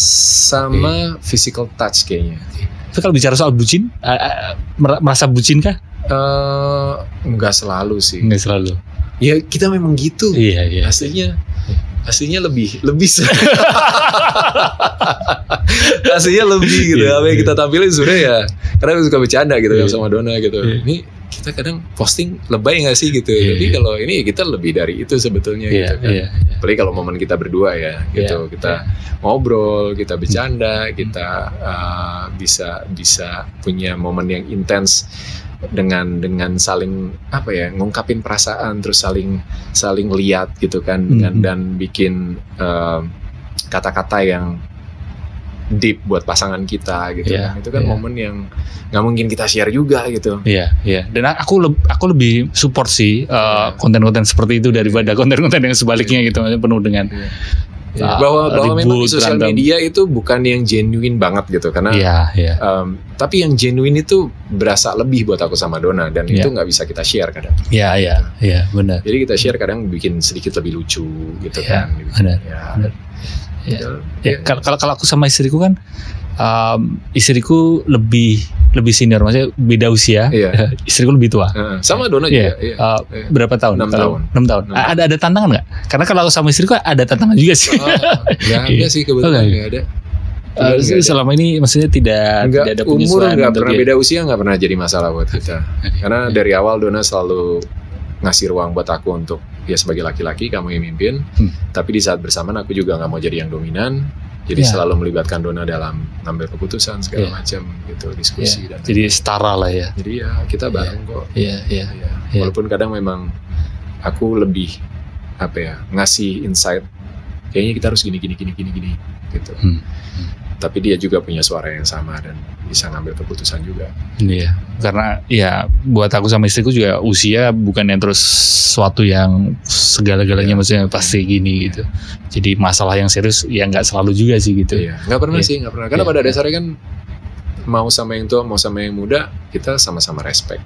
sama physical touch kayaknya. Tapi kalau bicara soal bucin, merasa bucin kah? Enggak selalu sih. Enggak selalu. Ya kita memang gitu. Iya. Aslinya lebih aslinya lebih gitu. Apa yang kita tampilin sebenarnya ya, karena aku suka bercanda gitu sama Dona gitu. Ini kita kadang posting lebay nggak sih gitu. Tapi kalau ini kita lebih dari itu sebetulnya gitu kan. Apalagi kalau momen kita berdua ya gitu. Kita ngobrol, kita bercanda, kita bisa punya momen yang intens dengan saling ngungkapin perasaan, terus saling lihat gitu kan, dan bikin kata-kata yang deep buat pasangan kita gitu kan. Itu kan momen yang nggak mungkin kita share juga gitu. Iya. Dan aku lebih support sih konten-konten seperti itu daripada konten-konten yang sebaliknya gitu, penuh dengan bahwa memang sosial media itu bukan yang genuine banget gitu, karena tapi yang genuine itu berasa lebih buat aku sama Dona, dan itu nggak bisa kita share kadang. Iya, benar. Jadi kita share kadang bikin sedikit lebih lucu gitu kan. Benar. Kalau aku sama istriku kan, istriku lebih senior, maksudnya beda usia. Istriku lebih tua. Sama Dona juga. Berapa tahun? 6 tahun. Ada tantangan nggak? Karena kalau aku sama istriku ada tantangan juga sih. Nggak ada sih kebetulan, nggak ada. Selama ini maksudnya tidak ada umur, nggak pernah beda usia, nggak pernah jadi masalah buat kita. Karena dari awal Dona selalu ngasih ruang buat aku untuk ya sebagai laki-laki kamu yang mimpin, tapi di saat bersamaan aku juga nggak mau jadi yang dominan. Jadi selalu melibatkan Dona dalam ngambil keputusan segala macam gitu, diskusi dan jadi setara lah ya. Jadi ya kita bareng kok. Iya. Walaupun kadang memang aku lebih ngasih insight. Kayaknya kita harus gini gitu. Tapi dia juga punya suara yang sama dan bisa ngambil keputusan juga. Iya, karena ya buat aku sama istriku juga usia bukan yang terus suatu yang segala-galanya maksudnya pasti gini gitu. Jadi masalah yang serius ya nggak selalu juga sih gitu. Iya, nggak pernah. Karena pada dasarnya kan mau sama yang tua mau sama yang muda, kita sama-sama respect.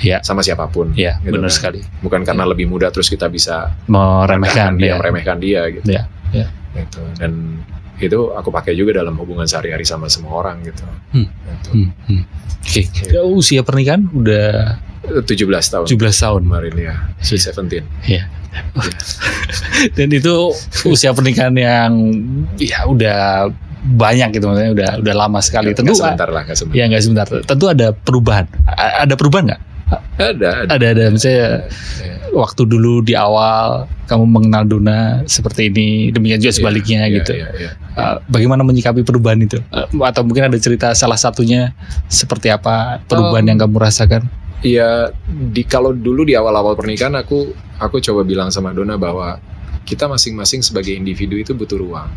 Iya. Sama siapapun. Iya, gitu benar kan. sekali. Bukan karena lebih muda terus kita bisa meremehkan dia gitu. Iya. Gitu. Dan itu aku pakai juga dalam hubungan sehari-hari sama semua orang gitu. Oke. Usia pernikahan udah 17 tahun. 17 tahun kemarin ya. Sweet 17. Iya. Dan itu usia pernikahan yang ya udah banyak gitu, maksudnya udah lama sekali. Tentu nggak sebentar. Ya nggak sebentar. Tentu ada perubahan. Ada perubahan nggak? Ada. Misalnya waktu dulu di awal kamu mengenal Dona seperti ini, demikian juga sebaliknya gitu. Bagaimana menyikapi perubahan itu? Atau mungkin ada cerita salah satunya seperti apa perubahan yang kamu rasakan? Iya, kalau dulu di awal-awal pernikahan aku coba bilang sama Dona bahwa kita masing-masing sebagai individu itu butuh ruang.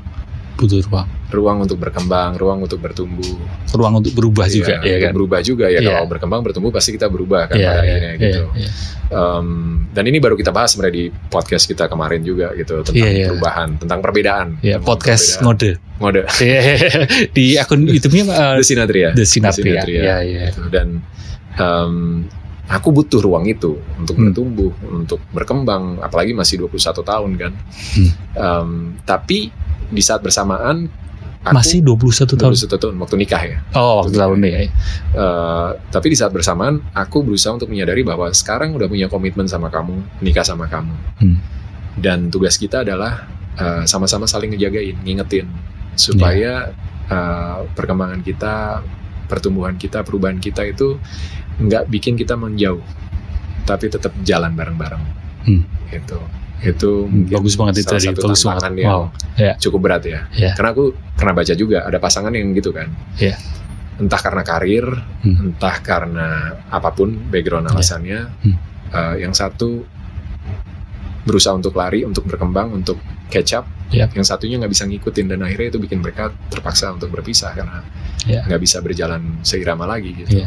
Ruang untuk berkembang, ruang untuk bertumbuh, ruang untuk berubah juga, ya kan? Berubah juga ya. Kalau berkembang bertumbuh pasti kita berubah kan pada akhirnya gitu. Dan ini baru kita bahas sebenarnya di podcast kita kemarin juga gitu tentang perubahan, tentang perbedaan. Podcast perbedaan. Mode. Di akun YouTube-nya The Sinatria. Gitu. Dan aku butuh ruang itu untuk bertumbuh, untuk berkembang, apalagi masih 21 tahun kan. Tapi di saat bersamaan aku masih 21 tahun waktu nikah ya. Waktu tahun ya. Tapi di saat bersamaan aku berusaha untuk menyadari bahwa sekarang udah punya komitmen sama kamu, nikah sama kamu. Dan tugas kita adalah sama-sama saling ngejagain, ngingetin supaya perkembangan kita, pertumbuhan kita, perubahan kita itu nggak bikin kita menjauh, tapi tetap jalan bareng-bareng. Itu bagus banget itu tadi, bagus tantangan yang cukup berat ya. Karena aku pernah baca juga ada pasangan yang gitu kan. Entah karena karir, entah karena apapun background alasannya, yang satu berusaha untuk lari, untuk berkembang, untuk catch up, yang satunya nggak bisa ngikutin, dan akhirnya itu bikin mereka terpaksa untuk berpisah karena nggak bisa berjalan seirama lagi gitu.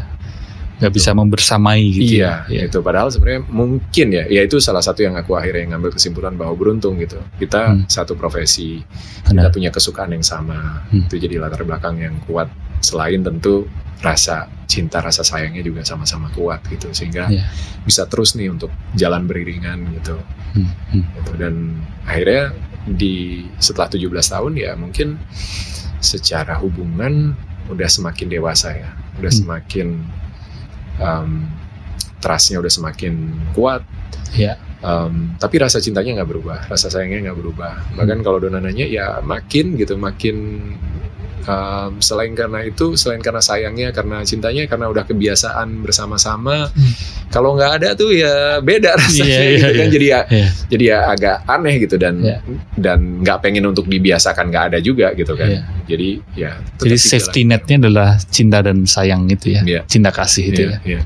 Nggak bisa membersamai gitu. Itu padahal sebenarnya mungkin ya itu salah satu yang aku akhirnya ngambil kesimpulan bahwa beruntung gitu. Kita satu profesi, kita punya kesukaan yang sama, itu jadi latar belakang yang kuat. Selain tentu rasa cinta, rasa sayangnya juga sama-sama kuat gitu, sehingga bisa terus nih untuk jalan beriringan gitu. Dan akhirnya setelah 17 tahun ya mungkin secara hubungan udah semakin dewasa ya, udah semakin trustnya udah semakin kuat, tapi rasa cintanya nggak berubah, rasa sayangnya nggak berubah. Bahkan kalau Dona nanya ya makin selain karena sayangnya, karena cintanya, karena udah kebiasaan bersama-sama. Kalau nggak ada tuh ya beda rasanya kan. Jadi ya agak aneh gitu, dan nggak pengen untuk dibiasakan nggak ada juga gitu kan. Jadi safety netnya adalah cinta dan sayang gitu ya, cinta kasih itu ya.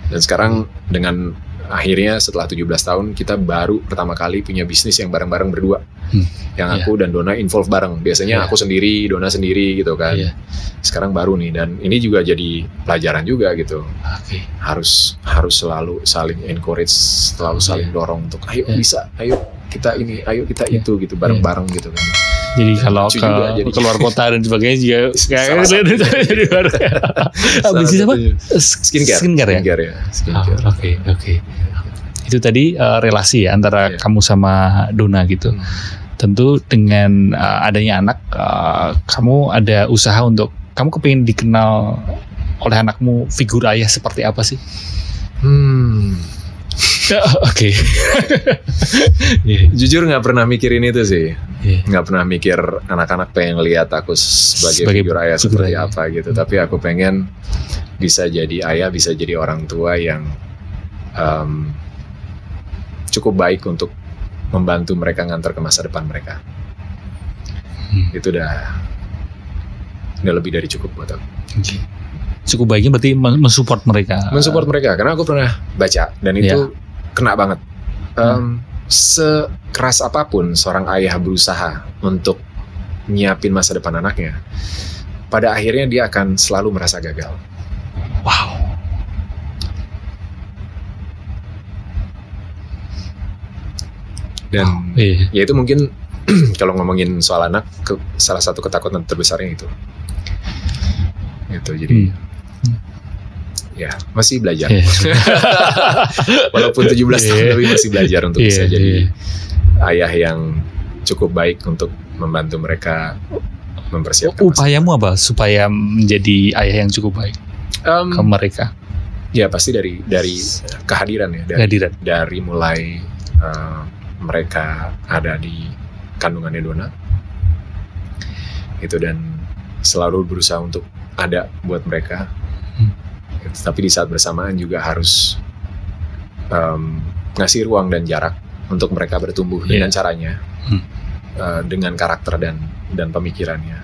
Dan sekarang dengan akhirnya setelah 17 tahun kita baru pertama kali punya bisnis yang bareng-bareng berdua, yang aku dan Dona involve bareng. Biasanya aku sendiri, Dona sendiri gitu kan. Sekarang baru nih, dan ini juga jadi pelajaran juga gitu. Harus selalu saling encourage, selalu saling dorong untuk ayo bisa, ayo kita ini, ayo kita itu gitu, bareng-bareng gitu kan. Jadi kalau keluar kota dan sebagainya juga jadi baru. Bisnis apa? Skincare ya. Oke. Itu tadi relasi ya antara kamu sama Dona gitu. Tentu dengan adanya anak, kamu ada usaha untuk, kamu kepingin dikenal oleh anakmu figur ayah seperti apa sih? Oke. Jujur nggak pernah mikirin itu sih. Nggak pernah mikir anak-anak pengen lihat aku sebagai figur ayah seperti apa gitu. Tapi aku pengen bisa jadi ayah, bisa jadi orang tua yang cukup baik untuk membantu mereka ngantar ke masa depan mereka. Itu udah lebih dari cukup buat aku. Cukup baiknya berarti mensupport mereka. Mensupport mereka, karena aku pernah baca dan itu kena banget. Sekeras apapun seorang ayah berusaha untuk nyiapin masa depan anaknya, pada akhirnya dia akan selalu merasa gagal. Wow. Dan ya itu mungkin kalau ngomongin soal anak, salah satu ketakutan terbesarnya itu. Jadi ya masih belajar. Walaupun 17 tahun tapi masih belajar untuk bisa jadi ayah yang cukup baik untuk membantu mereka mempersiapkan. Upayamu apa supaya menjadi ayah yang cukup baik ke mereka? Ya pasti dari kehadiran ya, dari mulai mereka ada di kandungannya Dona itu, dan selalu berusaha untuk ada buat mereka. Tapi di saat bersamaan juga harus ngasih ruang dan jarak untuk mereka bertumbuh dengan caranya, dengan karakter dan pemikirannya.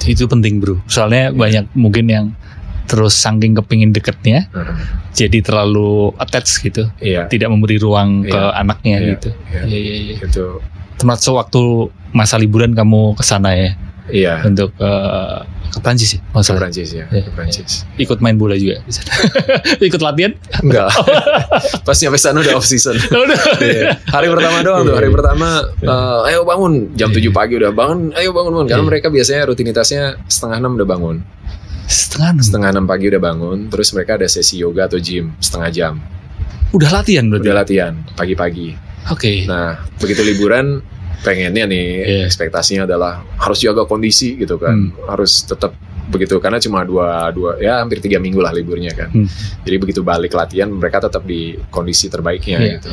Itu penting bro. Soalnya banyak mungkin yang terus saking kepingin deketnya, jadi terlalu attach gitu, tidak memberi ruang ke anaknya gitu. Itu termasuk waktu masa liburan kamu kesana ya. Untuk ke Prancis ya? Ke Prancis ya. Ke Prancis. Ikut main bola juga? Ikut latihan? Enggak. Pas nyampe sana udah off season. Hari pertama doang tuh. Hari pertama, ayo bangun. Jam 7 pagi udah bangun. Ayo bangun. Karena mereka biasanya rutinitasnya 5:30 udah bangun. 5:30 pagi udah bangun. Terus mereka ada sesi yoga atau gym setengah jam. Udah latihan berarti? Udah latihan pagi-pagi. Nah begitu liburan, pengennya nih ekspektasinya adalah harus jaga kondisi gitu kan, harus tetap begitu karena cuma hampir 3 minggu lah liburnya kan. Jadi begitu balik latihan mereka tetap di kondisi terbaiknya gitu.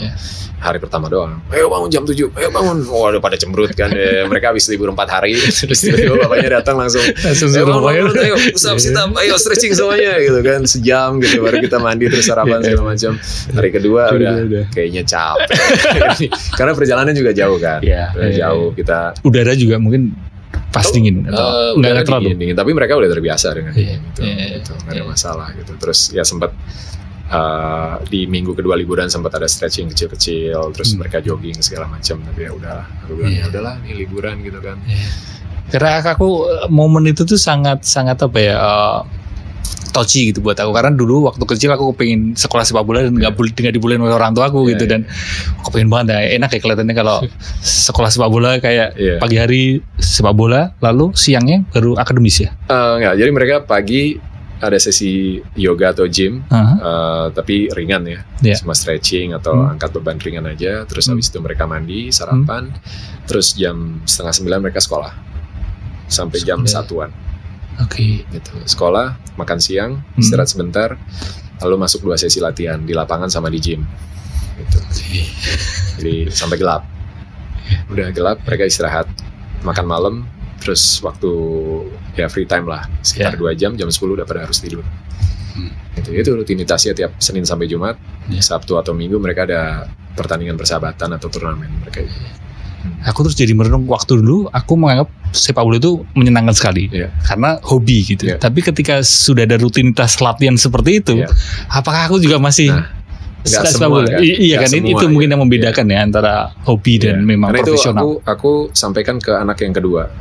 Hari pertama doang, ayo bangun jam 7, ayo bangun, udah pada cemberut kan. Mereka habis libur 4 hari, terus tiba-tiba bapaknya datang langsung ayo sit up, ayo stretching semuanya gitu kan, sejam gitu baru kita mandi terus sarapan segala macam. Hari kedua udah kayaknya capek karena perjalanan juga jauh kan. Jauh kita udara juga mungkin pas dingin atau nggak terlalu dingin, tapi mereka udah terbiasa dengan gitu, nggak ada masalah gitu. Terus ya sempat di minggu kedua liburan sempat ada stretching kecil-kecil, terus mereka jogging segala macam. Tapi ya udah, aku bilang ya udahlah ini liburan gitu kan. Karena aku momen itu tuh sangat apa ya, touchy gitu buat aku, karena dulu waktu kecil aku pengen sekolah sepak bola dan nggak dibolehin oleh orang tua aku gitu, dan aku pengen banget ya, enak ya kelihatannya kalau sekolah sepak bola kayak pagi hari sepak bola lalu siangnya baru akademis ya. Enggak, jadi mereka pagi ada sesi yoga atau gym, tapi ringan ya, cuma stretching atau angkat beban ringan aja. Terus habis itu mereka mandi, sarapan, terus jam 8:30 mereka sekolah sampai jam 1-an. Gitu. Sekolah, makan siang, istirahat sebentar, lalu masuk 2 sesi latihan di lapangan sama di gym. Gitu. Jadi sampai gelap. Udah gelap, mereka istirahat, makan malam. Terus waktu ya free time lah sekitar 2 jam, jam 10 udah pada harus tidur. Itu rutinitasnya tiap Senin sampai Jumat. Sabtu atau Minggu mereka ada pertandingan persahabatan atau turnamen mereka. Aku terus jadi merenung, waktu dulu aku menganggap sepak bola itu menyenangkan sekali karena hobi gitu. Tapi ketika sudah ada rutinitas latihan seperti itu, apakah aku juga masih nggak semua kan? Iya kan, itu mungkin yang membedakan ya antara hobi dan memang karena profesional. Itu aku sampaikan ke anak yang kedua,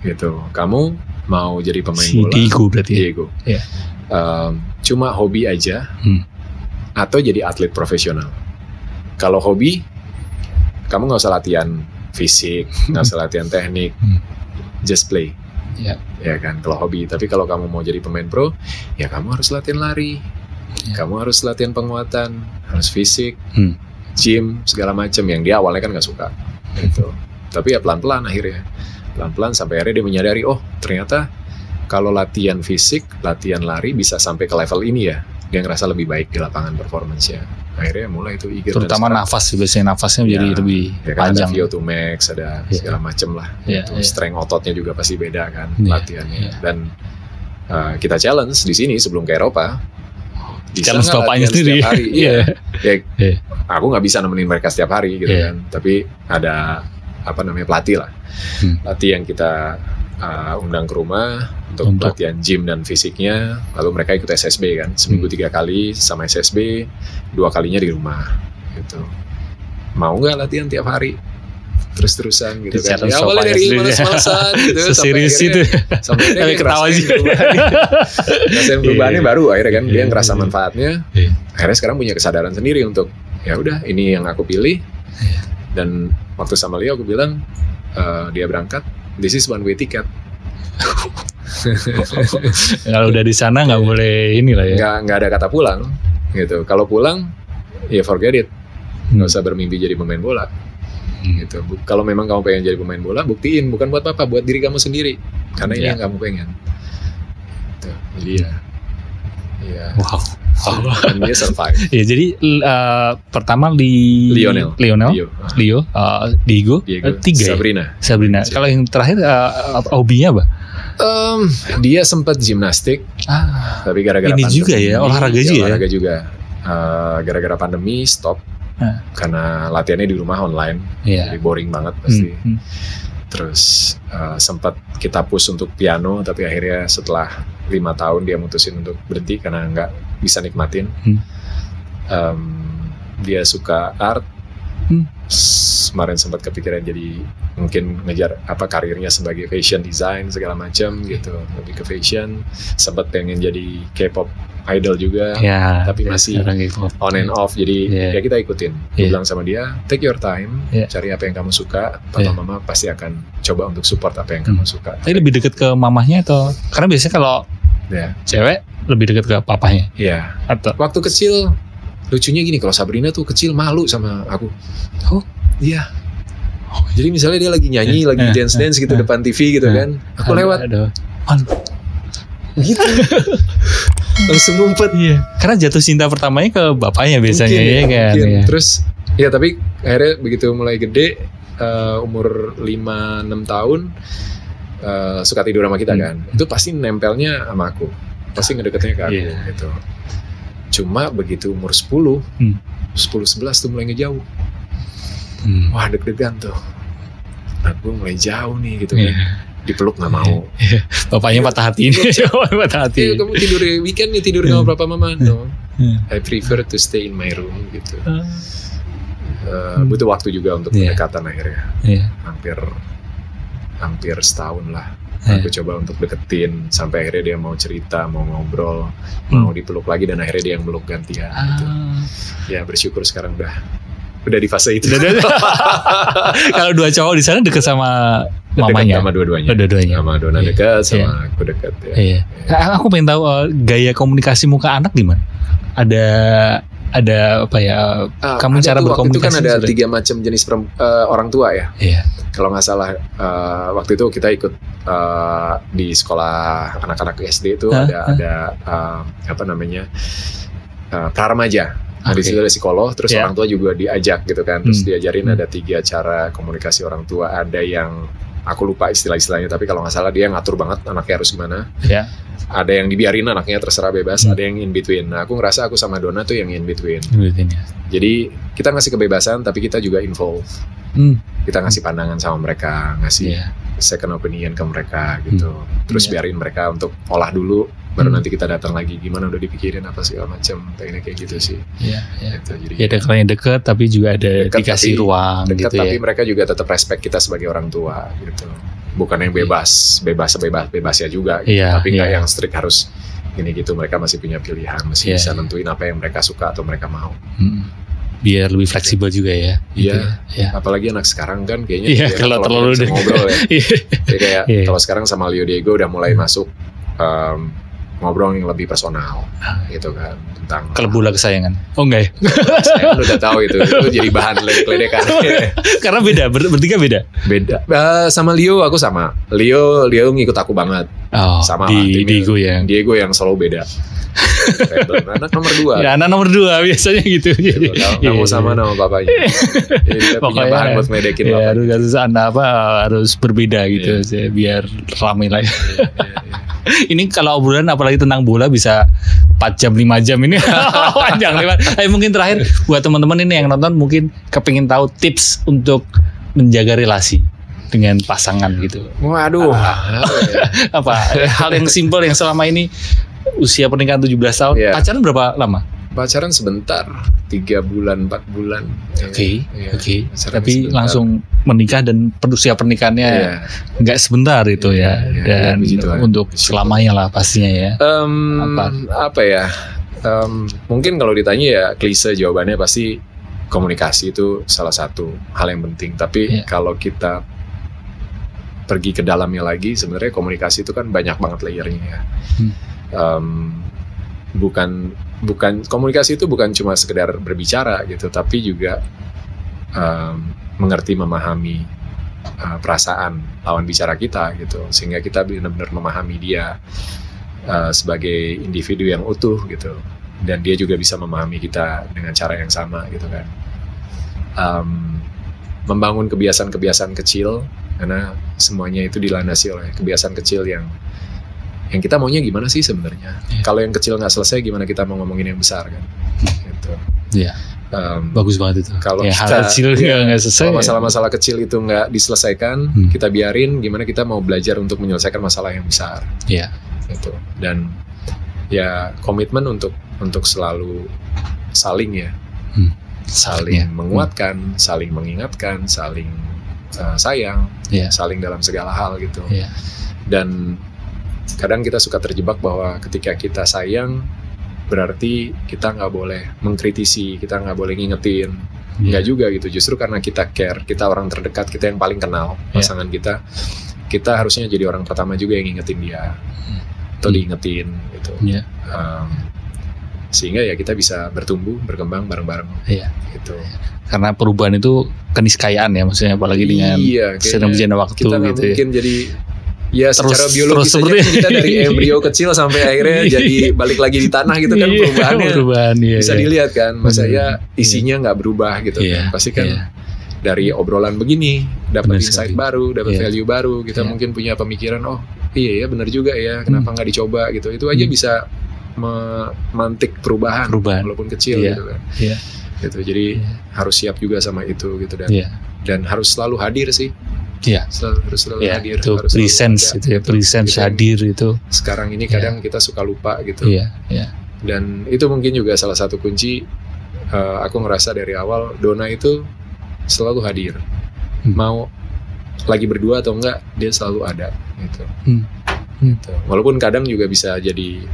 gitu. Kamu mau jadi pemain bola? Diego berarti. Diego. Cuma hobi aja, atau jadi atlet profesional. Kalau hobi, kamu nggak usah latihan fisik, nggak usah latihan teknik, just play. Ya kan, kalau hobi. Tapi kalau kamu mau jadi pemain pro, ya kamu harus latihan lari. Kamu harus latihan penguatan, harus fisik, gym, segala macam yang dia awalnya kan nggak suka, gitu. Tapi ya pelan-pelan akhirnya, pelan-pelan sampai akhirnya dia menyadari, oh ternyata kalau latihan fisik, latihan lari bisa sampai ke level ini ya. Dia ngerasa lebih baik di lapangan performance-nya. Akhirnya mulai itu eager. Terutama nafas, biasanya nafasnya menjadi lebih panjang. Ada VO2 max, ada segala macam lah. Strength ototnya juga pasti beda kan latihannya. Dan kita challenge di sini sebelum ke Eropa. Challenge bapaknya sendiri. Aku nggak bisa nemenin mereka setiap hari gitu kan. Tapi ada pelatih lah. Pelatih yang kita undang ke rumah untuk latihan gym dan fisiknya. Lalu mereka ikut SSB kan, seminggu 3 kali sama SSB, 2 kalinya di rumah gitu. Mau nggak latihan tiap hari terus-terusan gitu kan. Ya awalnya dari malas-malasan gitu serius itu sampai ketawa sih. Ngerasain perubahannya baru akhirnya kan dia ngerasa manfaatnya. Akhirnya sekarang punya kesadaran sendiri untuk ya udah ini yang aku pilih. Dan waktu sama Leo aku bilang dia berangkat, this is one way ticket. Kalau udah di sana nggak boleh inilah ya. Nggak ada kata pulang gitu. Kalau pulang ya forget it. Nggak usah bermimpi jadi pemain bola. Gitu. Kalau memang kamu pengen jadi pemain bola, buktiin, bukan buat papa, buat diri kamu sendiri. Karena ini yang kamu pengen. Gitu. Jadi ya. Wow. Dan dia survive. Ya, jadi pertama Lionel, Leo, Diego, 3 Sabrina. Kalau yang terakhir hobinya apa? Dia sempat gimnastik, tapi gara-gara ini pandemi, juga ya olahraga juga. Gara-gara pandemi stop. Karena latihannya di rumah online, jadi boring banget pasti. Terus sempat kita push untuk piano, tapi akhirnya setelah 5 tahun dia mutusin untuk berhenti karena nggak bisa nikmatin. Dia suka art. Kemarin sempat kepikiran jadi mungkin ngejar karirnya sebagai fashion design segala macam gitu, lebih ke fashion. Sempat pengen jadi K-pop idol juga, tapi masih on and off. Jadi ya kita ikutin. Gue bilang sama dia, take your time, cari apa yang kamu suka. Papa mama pasti akan coba untuk support apa yang kamu suka. Tapi lebih dekat ke mamahnya atau karena biasanya kalau cewek lebih dekat ke papahnya? Atau waktu kecil lucunya gini, kalau Sabrina tuh kecil malu sama aku. Iya. Jadi misalnya dia lagi nyanyi, lagi dance gitu depan TV gitu kan. Aku lewat. gitu. Langsung ngumpet. Iya. Karena jatuh cinta pertamanya ke bapaknya biasanya mungkin, ya kan. Mungkin. Ya. Terus ya tapi akhirnya begitu mulai gede, umur 5-6 tahun suka tidur sama kita kan. Itu pasti nempelnya sama aku. Pasti ngedeketnya ke aku gitu. Cuma begitu umur 10, 10-11 tuh mulai ngejauh. Wah, deg-degan tuh. Aku mulai jauh nih gitu kan. Dipeluk gak mau. Bapaknya patah hati ini. Patah hati. Kamu tidur weekend nih, tidur sama papa mama. No, I prefer to stay in my room gitu. Butuh waktu juga untuk pendekatan akhirnya. Hampir setahun lah. Aku coba untuk deketin sampai akhirnya dia mau cerita, mau ngobrol, mau dipeluk lagi, dan akhirnya dia yang meluk gantian gitu. Ya bersyukur sekarang udah di fase itu. Kalau dua cowok di sana deket sama mamanya? Sama dua-duanya. Sama Dona dekat, sama aku dekat. Ya. Aku pengen tahu gaya komunikasi muka anak gimana? Ada apa ya? Kamu cara berkomunikasi? Waktu itu kan ada 3 macam jenis orang tua ya. Iya. Kalau nggak salah waktu itu kita ikut di sekolah anak-anak SD itu ada apa namanya praremaja. Nah, di situ ada psikolog, terus orang tua juga diajak gitu kan, terus diajarin ada 3 cara komunikasi orang tua. Ada yang aku lupa istilah-istilahnya, tapi kalau nggak salah dia ngatur banget anaknya harus gimana. Ada yang dibiarin anaknya terserah bebas, ada yang in between. Nah, aku ngerasa aku sama Dona tuh yang in between. Jadi kita ngasih kebebasan, tapi kita juga involve. Kita ngasih pandangan sama mereka, ngasih second opinion ke mereka gitu. Terus biarin mereka untuk olah dulu, baru nanti kita datang lagi. Gimana udah dipikirin apa segala macam, pengennya kayak gitu sih. Gitu, jadi dekatnya deket, tapi juga ada dikasih ruang dekat, gitu. Tapi mereka juga tetap respect kita sebagai orang tua gitu. Bukan yang bebas ya juga gitu. Tapi nggak yang strict harus gini gitu. Mereka masih punya pilihan, masih bisa nentuin apa yang mereka suka atau mereka mau. Biar lebih fleksibel juga ya. Apalagi anak sekarang kan kayaknya kalau terlalu ngobrol ya. Jadi kayak kalau sekarang sama Leo Diego udah mulai masuk ngobrol yang lebih personal gitu kan, tentang klub bola kesayangan. Oh enggak ya? Saya udah tahu itu jadi bahan ledek-ledekan. Karena beda, bertiga beda. Sama Leo aku sama. Leo ngikut aku banget. Sama Diego yang selalu beda. Anak nomor 2. Ya, anak nomor 2 biasanya gitu. Nggak mau sama nama bapaknya. Jadi punya bahan buat medekin bapaknya. Harus berbeda gitu, biar ramai lah. Ini kalau obrolan apalagi tentang bola bisa 4 jam 5 jam ini panjang lebar. Mungkin terakhir buat teman-teman ini yang nonton mungkin kepingin tahu tips untuk menjaga relasi dengan pasangan gitu. Waduh. Apa hal yang simpel yang selama ini usia pernikahan 17 tahun, pacaran berapa lama? Pacaran sebentar, 3 bulan, 4 bulan. Oke. Tapi sebentar. Langsung menikah dan usia pernikahannya nggak sebentar itu dan untuk selamanya lah pastinya ya. Apa ya? Mungkin kalau ditanya ya klise jawabannya pasti komunikasi itu salah satu hal yang penting. Tapi kalau kita pergi ke dalamnya lagi, sebenarnya komunikasi itu kan banyak banget layernya ya. Bukan komunikasi itu bukan cuma sekedar berbicara gitu, tapi juga mengerti, memahami perasaan lawan bicara kita gitu, sehingga kita benar-benar memahami dia sebagai individu yang utuh gitu, dan dia juga bisa memahami kita dengan cara yang sama gitu kan. Membangun kebiasaan-kebiasaan kecil, karena semuanya itu dilandasi oleh kebiasaan kecil yang kita maunya gimana sih sebenarnya. Kalau yang kecil nggak selesai, gimana kita mau ngomongin yang besar kan? Gitu. Bagus banget itu. Kalau hal kecil nggak selesai, kalau masalah-masalah kecil itu nggak diselesaikan, kita biarin. Gimana kita mau belajar untuk menyelesaikan masalah yang besar? Gitu. Dan ya komitmen untuk selalu saling saling menguatkan, saling mengingatkan, saling sayang, saling dalam segala hal gitu. Dan kadang kita suka terjebak bahwa ketika kita sayang berarti kita nggak boleh mengkritisi, kita nggak boleh ngingetin. Nggak juga gitu, justru karena kita care, kita orang terdekat, kita yang paling kenal pasangan kita harusnya jadi orang pertama juga yang ngingetin dia atau diingetin gitu. Sehingga ya kita bisa bertumbuh, berkembang bareng-bareng gitu. Karena perubahan itu keniscayaan ya, maksudnya apalagi dengan sering berjalannya waktu kita gitu mungkin jadi Ya secara biologis saja kita dari embrio kecil sampai akhirnya jadi balik lagi di tanah gitu kan, perubahannya bisa dilihat kan. Masa ya isinya nggak berubah gitu kan. Pasti kan dari obrolan begini dapat insight baru, dapat value baru. Kita mungkin punya pemikiran, oh iya ya benar juga ya, kenapa nggak dicoba gitu. Itu aja bisa memantik perubahan walaupun kecil gitu kan. Gitu. Jadi harus siap juga sama itu gitu dan harus selalu hadir sih. Harus selalu hadir. Itu presence itu ya, presence hadir itu. Sekarang ini kadang kita suka lupa gitu. Dan itu mungkin juga salah satu kunci. Aku ngerasa dari awal Dona itu selalu hadir. Mau lagi berdua atau enggak, dia selalu ada gitu. Gitu. Walaupun kadang juga bisa jadi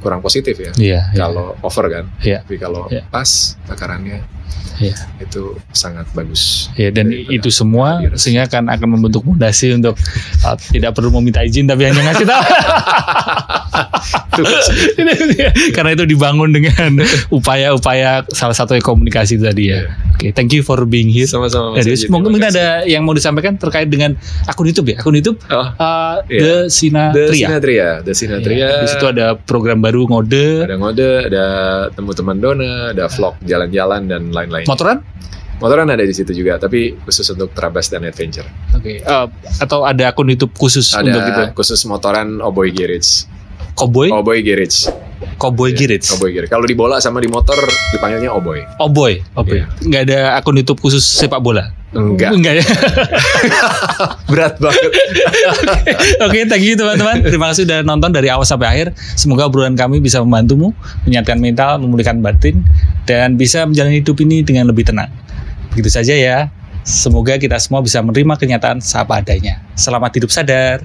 kurang positif ya. Kalau over kan. Tapi kalau pas takarannya itu sangat bagus. Dan itu semua sehingga akan membentuk fondasi untuk tidak perlu meminta izin tapi hanya ngasih tahu. Karena itu dibangun dengan upaya-upaya salah satu komunikasi tadi ya. Oke, thank you for being here. Sama-sama. Mungkin ada yang mau disampaikan terkait dengan akun YouTube ya. Akun YouTube The Sinatria. The Sinatria. Di situ ada program baru ngode. Ada ngode, ada temu teman Dona, ada vlog jalan-jalan dan lain-lain. Motoran ada di situ juga, tapi khusus untuk Trabas dan Adventure. Oke. Atau ada akun YouTube khusus untuk itu? Ada khusus motoran Oboy Garage. Cowboy Garage. Kalau di bola sama di motor dipanggilnya Oboy. Nggak ada akun YouTube khusus sepak bola? Enggak ya. Berat banget. Oke, thank you teman-teman. Terima kasih sudah nonton dari awal sampai akhir. Semoga obrolan kami bisa membantumu menyehatkan mental, memulihkan batin, dan bisa menjalani hidup ini dengan lebih tenang. Begitu saja ya. Semoga kita semua bisa menerima kenyataan apa adanya. Selamat hidup sadar.